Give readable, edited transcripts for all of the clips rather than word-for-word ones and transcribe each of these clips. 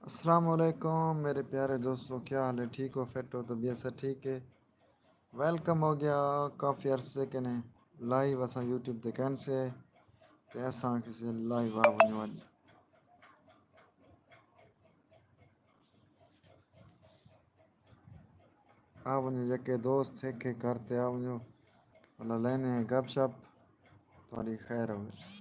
अस्सलाम वालेकुम मेरे प्यारे दोस्तों, क्या हाल है? ठीक हो? फिट हो? तबीयत से ठीक है? वेलकम हो गया काफ़ी अरसे के ने लाइव असा यूट्यूब ते कैन से ते असां किसी लाइव आ वञो अॼु आ वञो जेके दोस्त हिक हिक घर ते आ वञो भला लहने गप शप थोड़ी खैर हुए।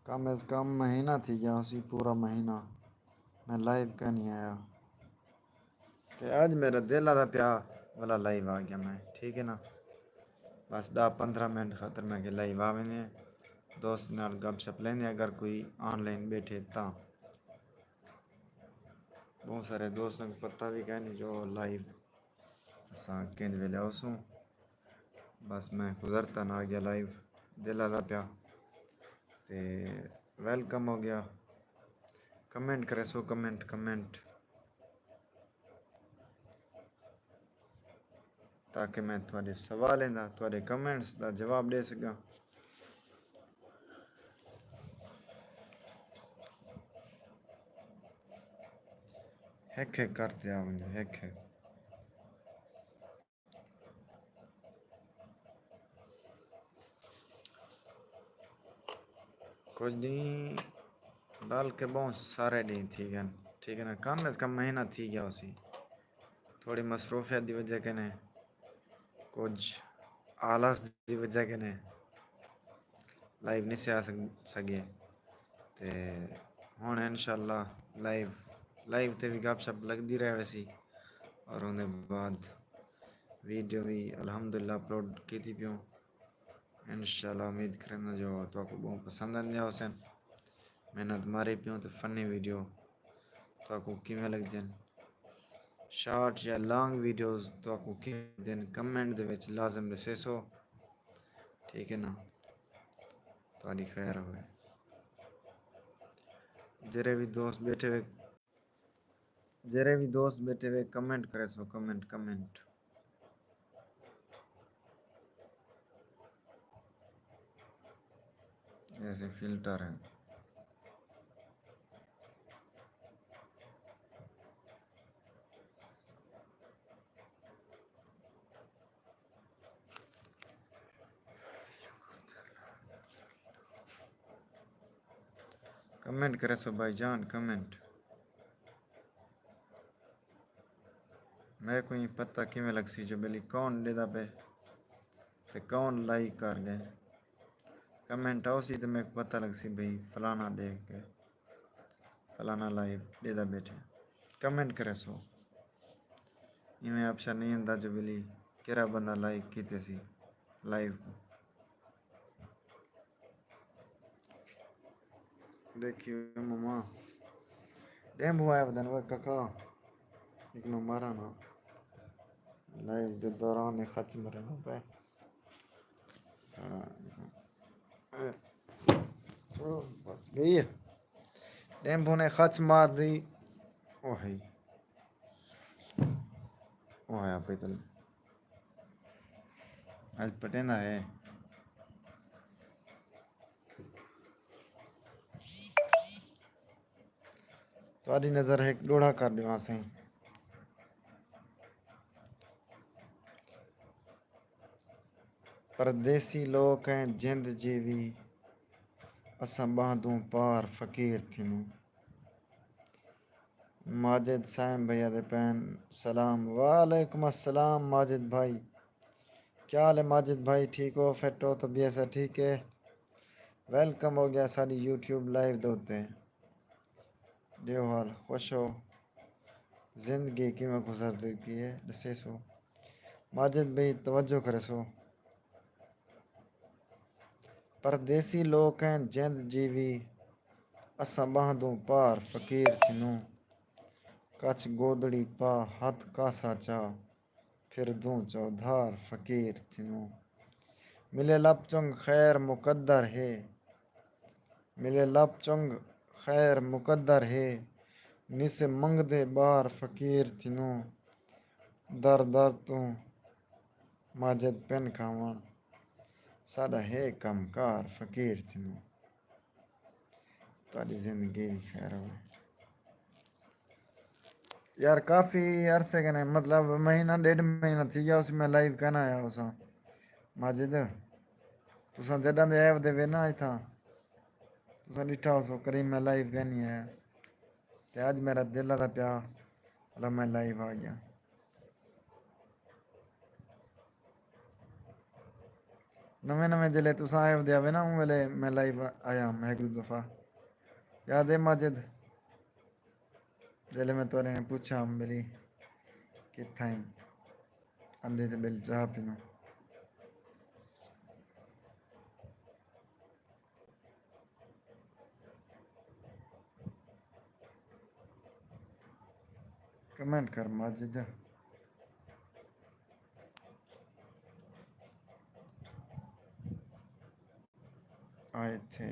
कम अज़ कम महीना थी गया उसी पूरा महीना मैं लाइव का नहीं आया ते आज मेरा दिल आता प्या भला लाइव आ गया मैं, ठीक है ना। बस 10-15 मिनट खातर मैं कि लाइव आ वञे दोस्त नाल गप शप लेंदे अगर कोई ऑनलाइन बैठे तां। बहुत सारे दोस्तों को पता भी कहनी जो लाइव असां कंहिं वेले आसूं। बस मैं गुजरता ना आ गया लाइव दिल आदा पिया ते वेलकम हो गया। कमेंट करे सो कमेंट कमेंट ताकि मैं थोड़े सवालें दा थोड़े कमेंट्स दा जवाब दे सकां। हिक हिक करते आ वञो हिक हिक। कुछ ॾींहं बल्कि बहुत सारे ॾींहं थी गए, ठीक है ना। कम अज़ कम महीना थी गया उसी थोड़ी मसरूफियत की वजह के ने कुछ आलस की वजह के ने लाइव नहीं से आ सके ते हुण इंशाअल्लाह लाइव ते भी गप शप लगती रहे वैसी और उनके बाद वीडियो भी अल्हम्दुलिल्लाह अपलोड की थी पियूं। इंशाअल्लाह उम्मीद करना जो तो आपको बहुत पसंद आने हुसन। मेहनत मारी पियूं तो फनी वीडियो तो आपको किमें लगदे शार्ट या लॉन्ग वीडियोस तो आपको किमें कमेंट दे विच लाजम दसेसो, ठीक है ना। थोड़ी खैर होए जेरे भी दोस्त बैठे हुए कमेंट करे सो कमेंट कमेंट। ऐसे फिल्टर है। कमेंट करे सो भाईजान कमेंट। मेरे को ही पता किमें लग सी जो बेली कौन देदा पे ते कौन लाइक कर गए कमेंट आओ सी तो मेरे को पता लग सी भाई फलाना देख के फलाना लाइव देदा बैठे कमेंट करे सो। इवें ऑप्शन नहीं होंदा जो बेली केरा बंदा लाइक कीते सी लाइव को। देखियो ममा डेम्बू आया बदन वो काका एक नो मारा ना लाइव के दौरान खच मरे ना पे बच गई है। डेम्बू ने खच मार दी। ओ है ओ आया पैदल आज पटेना है। तुम्हारी नज़र है डोढ़ा कर दे वहाँ से परदेसी लोग हैं जिंद जीवी असां बांधूं पार फ़कीर थिनूं। माजिद साइम भैया दे पैन सलाम वालेकुम अस्सलाम माजिद भाई। क्या हाल है माजिद भाई? ठीक हो? फिट हो? तबीयत से ठीक है? वेलकम हो गया सारी यूट्यूब लाइव दे उत्ते दियो हाल खुश हो? जिंदगी किवें गुजरदी पई है दसे सो माजिद भाई तवज्जो करे सो। परदेसी लोग हैं जिंद जीवी असां बांधूं पार फ़कीर थिनूं। कच गोदड़ी पा हथ कासा चा फिर दूं चौधार फ़कीर थिनूं। मिले लब चुंग खैर मुकद्दर है मिले लब चुंग खैर मुकद्दर है निस मंगदे बार फ़कीर थिनूं। दर दर तू माजिद पिन खावण साडा है कमकार फ़कीर थिनूं। तारी जिंदगी खैर हो यार। काफ़ी अरसे कने मतलब महीना डेढ़ महीना थी गया उसमें लाइव कहना आया उस माजिद तुसा जॾां दे ऐप दे वेना इथां तुसा ॾिठा हो करीम मैं लाइव कहनी है ते अज मेरा दिल था प्या मतलब मैं लाइव आ गया। नवे नवे जिले तुसा ऐप दे आवे ना उन वेले मैं लाइव आया मैं एक दो दफ़ा याद है माजिद जिले मैं तोरे ने पूछा मेरी कित्था ही अंधे ते बिल चाह पीना कमेंट कर माजिद आए थे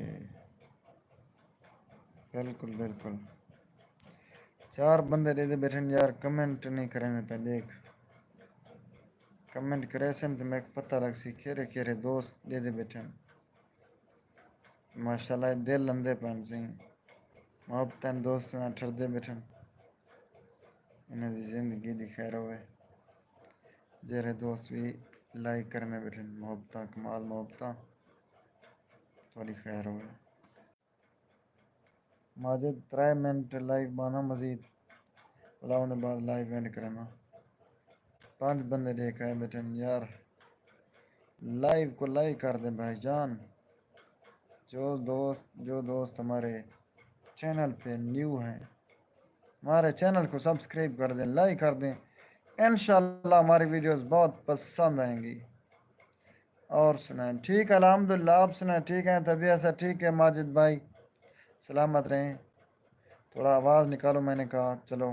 बिल्कुल बिल्कुल। चार बंदे दे बैठे यार कमेंट नहीं करेंगे पे देख कमेंट करे सन तो मैं पता लग सी खेरे खेरे दोस्त दे बैठे माशाल्लाह दिल अंधे पन सी मोहब्बत दोस्त ना ठरदे बैठे इन्हें दी जिंदगी दी खैर होवे जेरे दोस्त भी लाइक करने बैठे मोहब्बत कमाल मोहब्बत थोड़ी खैर होवे। माजिद 3 मिनट लाइव बाना मजीद बुलाने बाद लाइव एंड करना 5 बंदे देख आए बैठे यार लाइव को लाइक कर दे भाईजान। जो दोस्त हमारे चैनल पे न्यू हैं हमारे चैनल को सब्सक्राइब कर दें लाइक कर दें इंशाल्लाह हमारी वीडियोस बहुत पसंद आएंगी। और सुनाएं ठीक है अल्हम्दुलिल्लाह आप सुनाएं ठीक है तबीयत से ठीक है माजिद भाई सलामत रहें। थोड़ा आवाज़ निकालो मैंने कहा चलो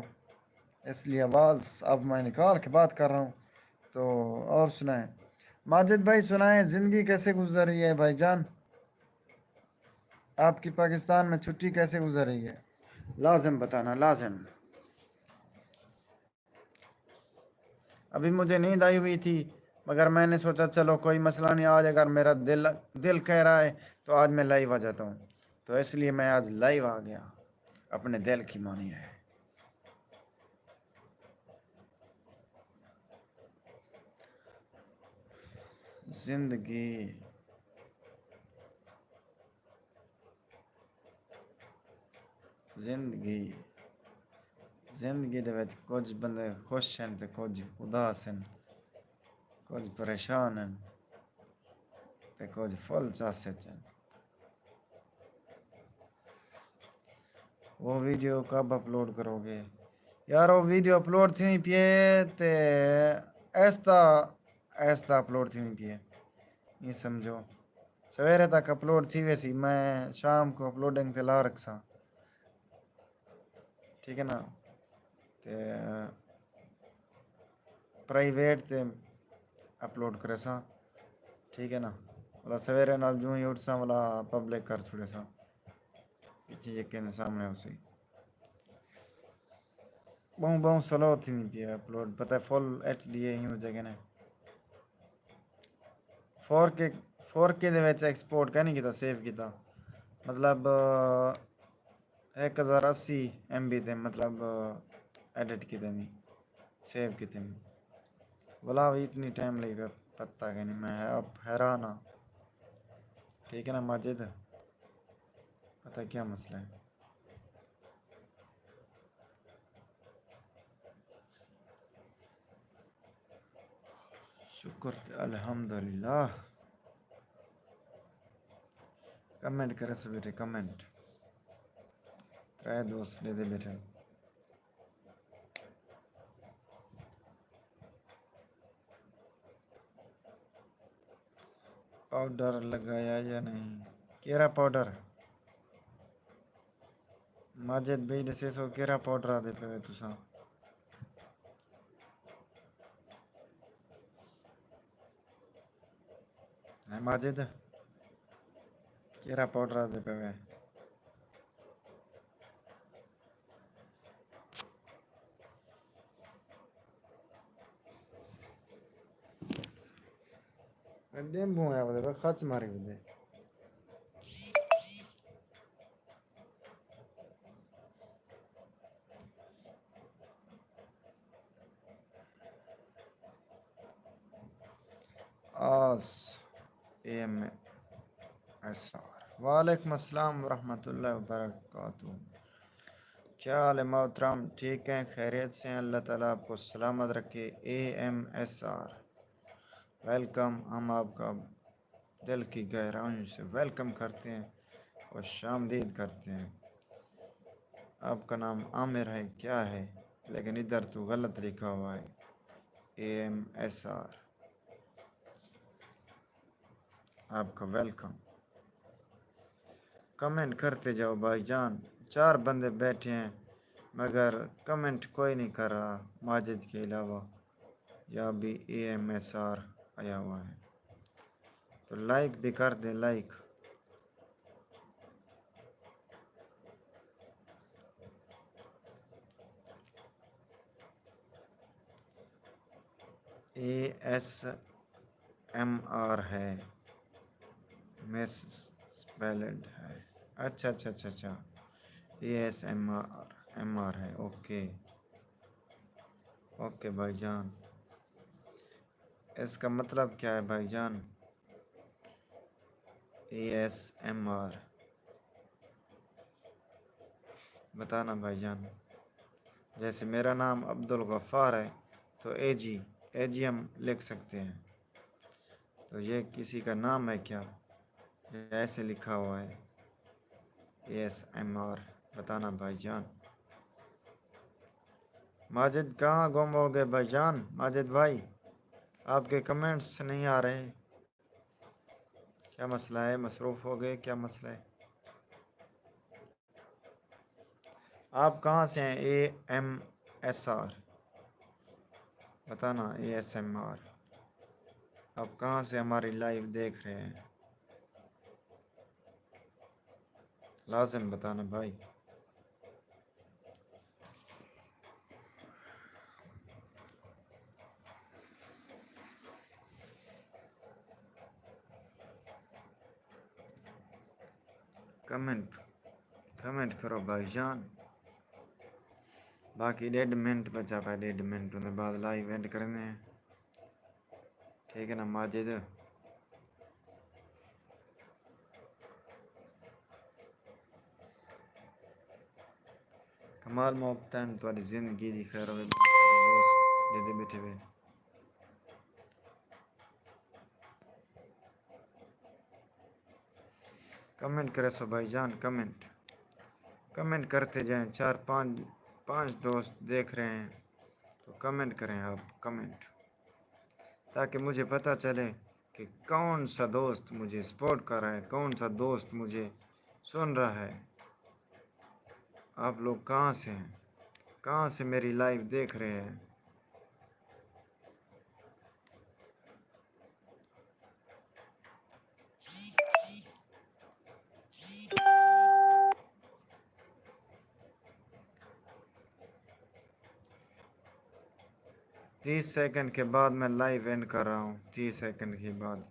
इसलिए आवाज़ अब मैं निकाल के बात कर रहा हूँ तो और सुनाएं माजिद भाई सुनाएं ज़िंदगी कैसे गुजर रही है भाईजान आपकी पाकिस्तान में छुट्टी कैसे गुजर रही है लाजिम बताना लाजिम। अभी मुझे नींद आई हुई थी मगर मैंने सोचा चलो कोई मसला नहीं आज अगर मेरा दिल दिल कह रहा है तो आज मैं लाइव आ जाता हूँ तो इसलिए मैं आज लाइव आ गया अपने दिल की मानी है। जिंदगी जिंदगी जिंदगी दे विच कुछ बंदे खुश हैं ते कुछ उदास हैं कुछ परेशान हैं ते कुछ फुल चासे च हैं। वो वीडियो कब अपलोड करोगे यार वो वीडियो अपलोड थी पिए ते ऐसा ऐसा अपलोड थी पिए ये समझो सवेरे तक अपलोड थी वैसी मैं शाम को अपलोडिंग ते ला रखसा ठीक है ना ते प्राइवेट ते अपलोड करे सा ठीक है ना वाला सवेरे नाल जूं ही उठसा वाला पब्लिक कर छोड़े सा पीछे यकीन सामने उसी बहुत बहुत स्लो थी नहीं पिए अपलोड पता है फुल HD है यूं जगह ने 4K 4K ਦੇ ਵਿੱਚ ਐਕਸਪੋਰਟ ਕਹਿ ਨਹੀਂ ਕੀਤਾ ਸੇਵ ਕੀਤਾ मतलब 1080 MB ਤੇ मतलब एडिट किते नहीं सेव किते नहीं बोला अभी इतनी टाइम लगेगा पता कि नहीं मैं अब हैरान हाँ ठीक है ना माजिद पता क्या मसला है। शुक्र अल्हम्दुलिल्लाह कमेंट करे सवेरे कमेंट 3 दोस्त दे दे बेटे पाउडर लगाया या नहीं केरा पाउडर माजिद भाई दसे सो केरा पाउडर आदे पे तुसा है माजिद केरा पाउडर आदे पे डेंगू है वो खच मारे हुए नवाज AMSR। वालेकुम अस्सलाम वरहमतुल्लाहि वबरकातुहू। क्या हाल है मोहतरम? ठीक हैं, खैरियत से हैं? अल्लाह ताला आपको सलामत रखे। AMSR welcome. हम आपका दिल की गहराइयों से वेलकम करते हैं और शामदीद करते हैं। आपका नाम आमिर है क्या है? लेकिन इधर तो गलत लिखा हुआ है AMSR। आपका वेलकम। कमेंट करते जाओ भाईजान। 4 बंदे बैठे हैं मगर कमेंट कोई नहीं कर रहा माजिद के अलावा। या भी AMSR आया हुआ है तो लाइक भी कर दें। लाइक ASMR है, मिस स्पेल्ड है। अच्छा अच्छा अच्छा अच्छा, ASMR है। ओके ओके भाईजान, इसका मतलब क्या है भाईजान? ASMR बताना भाईजान। जैसे मेरा नाम अब्दुल गफ़ार है तो एजी हम लिख सकते हैं। तो ये किसी का नाम है क्या? ऐसे लिखा हुआ है ASMR। बताना भाईजान। माजिद कहाँ गुम हो गए भाईजान? माजिद भाई आपके कमेंट्स नहीं आ रहे, क्या मसला है? मसरूफ़ हो गए, क्या मसला है? आप कहाँ से हैं? AMSR बताना। ASMR आप कहाँ से हमारी लाइव देख रहे हैं? लाजिम बताना भाई। कमेंट कमेंट करो भाईजान। बाकी 1.5 मिनट बचा पाए, 1.5 मिनट के बाद लाइव एंड करने हैं, ठीक है ना माजिद? कमाल मोहब्बतन तुम्हारी जिंदगी दी खैर होवे दोस्त दे बैठे हुए। कमेंट करे सो भाईजान, कमेंट करते जाएं। 4 5 दोस्त देख रहे हैं तो कमेंट करें आप, कमेंट, ताकि मुझे पता चले कि कौन सा दोस्त मुझे सपोर्ट कर रहा है, कौन सा दोस्त मुझे सुन रहा है। आप लोग कहाँ से हैं? कहाँ से मेरी लाइव देख रहे हैं? तीस सेकंड के बाद मैं लाइव एंड कर रहा हूँ। 30 सेकंड के बाद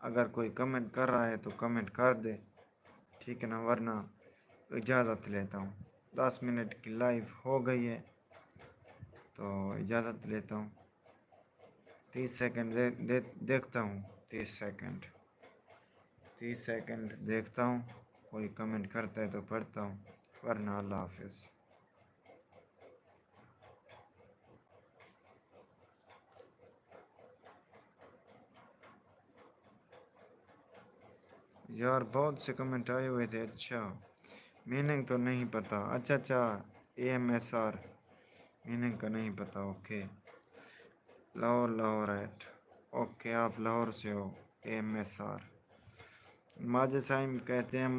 अगर कोई कमेंट कर रहा है तो कमेंट कर दे, ठीक है ना? वरना इजाज़त लेता हूँ। 10 मिनट की लाइव हो गई है तो इजाज़त लेता हूँ। 30 सेकंड देखता हूँ। 30 सेकंड 30 सेकंड देखता हूँ, कोई कमेंट करता है तो पढ़ता हूँ, वरना अल्लाह हाफिज़। यार बहुत से कमेंट आए हुए थे। अच्छा, मीनिंग तो नहीं पता। अच्छा अच्छा, AMSR मीनिंग का नहीं पता। Okay, Lahore eight. ओके, आप लाहौर से हो। AMSR माजिद साइम कहते हैं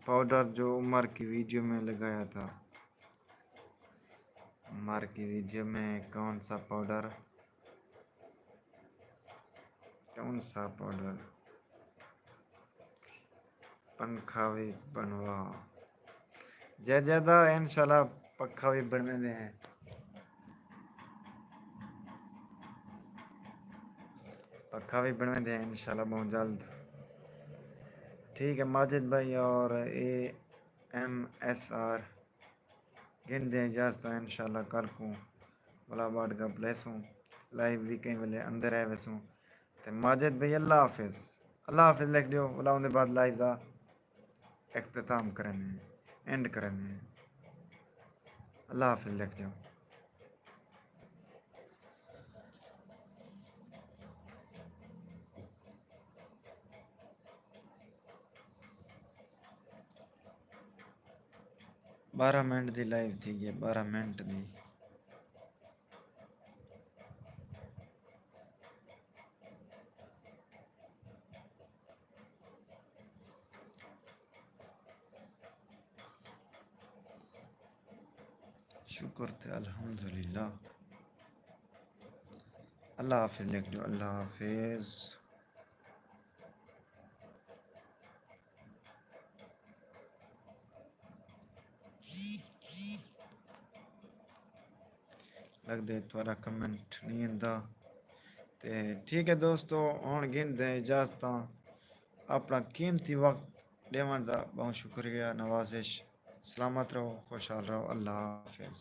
पाउडर जो उमर की वीडियो में लगाया था। उमर की वीडियो में कौन सा पाउडर? कौन सा पाउडर? पंखा भी बनवा जय ज़्यादा इंशाल्लाह पक्का भी बनने दे हैं। पक्का भी बनने दे हैं इंशाल्लाह बहुत जल्द। ठीक है माजिद भाई और AMSR गिन दें इजाज़त इंशाल्लाह कल को भला बाट का प्लेस हूँ लाइव भी कहीं वाले अंदर है वैसे ते माजिद भाई अल्लाह हाफिज लिख दियो। बुलाओ दे बाद लाइव का इख्तिताम करने एंड करने। अल्लाह हाफिज लिख दियो। बारह मिनट की लाइव थी गई 12 मिनट की। शुक्र थे अल्हम्दुलिल्लाह। अल्लाह हाफिज लिख दो। अल्लाह हाफिज। लग दे थोड़ा कमेंट नहीं आंदा ते ठीक है दोस्तों हुण गिनदे इजाजत। अपना कीमती वक्त देवन का बहुत शुक्रिया। नवाजिश। सलामत रहो खुशहाल रहो। अल्लाह हाफिज।